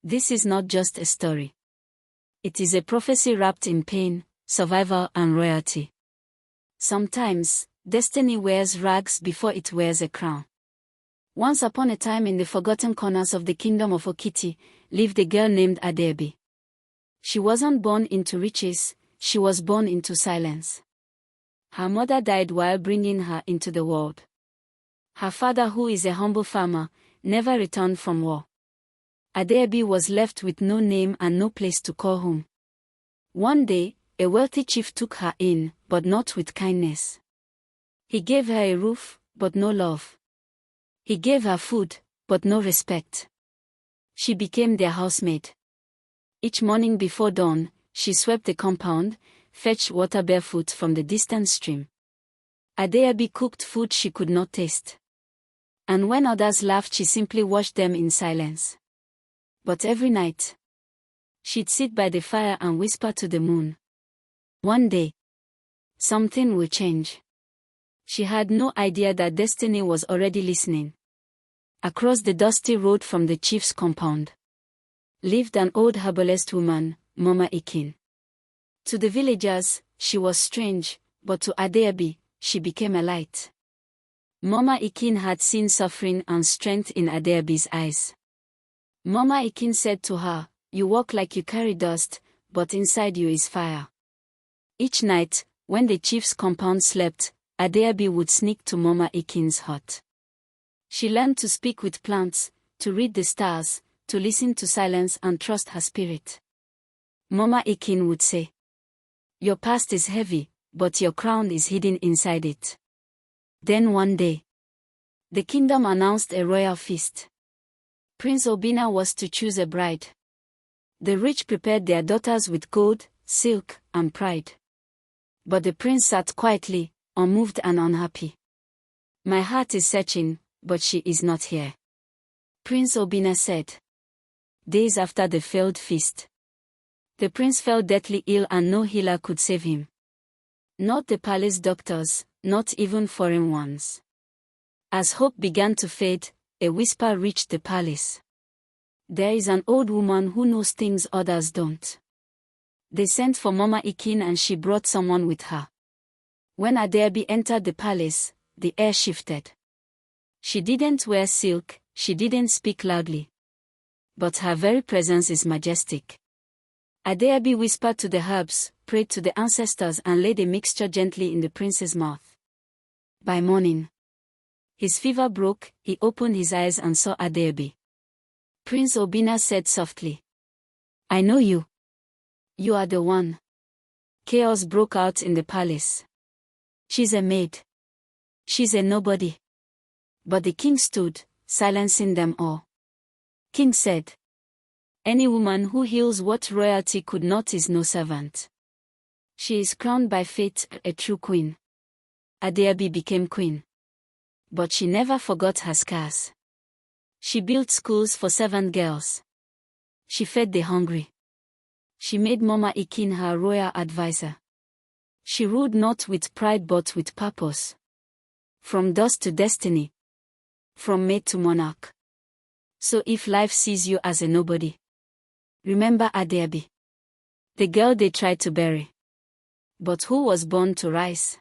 This is not just a story. It is a prophecy wrapped in pain, survival, and royalty. Sometimes, destiny wears rags before it wears a crown. Once upon a time, in the forgotten corners of the kingdom of Okiti, lived a girl named Adaobi. She wasn't born into riches, she was born into silence. Her mother died while bringing her into the world. Her father, who is a humble farmer, never returned from war. Adaobi was left with no name and no place to call home. One day, a wealthy chief took her in, but not with kindness. He gave her a roof, but no love. He gave her food, but no respect. She became their housemaid. Each morning before dawn, she swept the compound, fetched water barefoot from the distant stream. Adaobi cooked food she could not taste. And when others laughed, she simply watched them in silence. But every night, she'd sit by the fire and whisper to the moon. One day, something will change. She had no idea that destiny was already listening. Across the dusty road from the chief's compound lived an old herbalist woman, Mama Ikin. To the villagers, she was strange, but to Adaobi, she became a light. Mama Ikin had seen suffering and strength in Adaobi's eyes. Mama Ikin said to her, "You walk like you carry dust, but inside you is fire." Each night, when the chief's compound slept, Adaobi would sneak to Mama Ikin's hut. She learned to speak with plants, to read the stars, to listen to silence and trust her spirit. Mama Ikin would say, "Your past is heavy, but your crown is hidden inside it." Then one day, the kingdom announced a royal feast. Prince Obina was to choose a bride. The rich prepared their daughters with gold, silk, and pride. But the prince sat quietly, unmoved and unhappy. "My heart is searching, but she is not here," Prince Obina said. Days after the failed feast, the prince fell deathly ill and no healer could save him. Not the palace doctors, not even foreign ones. As hope began to fade, a whisper reached the palace. "There is an old woman who knows things others don't." They sent for Mama Ikin and she brought someone with her. When Adaobi entered the palace, the air shifted. She didn't wear silk, she didn't speak loudly. But her very presence is majestic. Adaobi whispered to the herbs, prayed to the ancestors and laid a mixture gently in the prince's mouth. By morning, his fever broke, he opened his eyes and saw Adaobi. Prince Obina said softly, "I know you. You are the one." Chaos broke out in the palace. "She's a maid. She's a nobody." But the king stood, silencing them all. King said, "Any woman who heals what royalty could not is no servant. She is crowned by fate, a true queen." Adaobi became queen. But she never forgot her scars. She built schools for servant girls. She fed the hungry. She made Mama Ikin her royal advisor. She ruled not with pride but with purpose. From dust to destiny. From maid to monarch. So if life sees you as a nobody, remember Adaobi, the girl they tried to bury, but who was born to rise.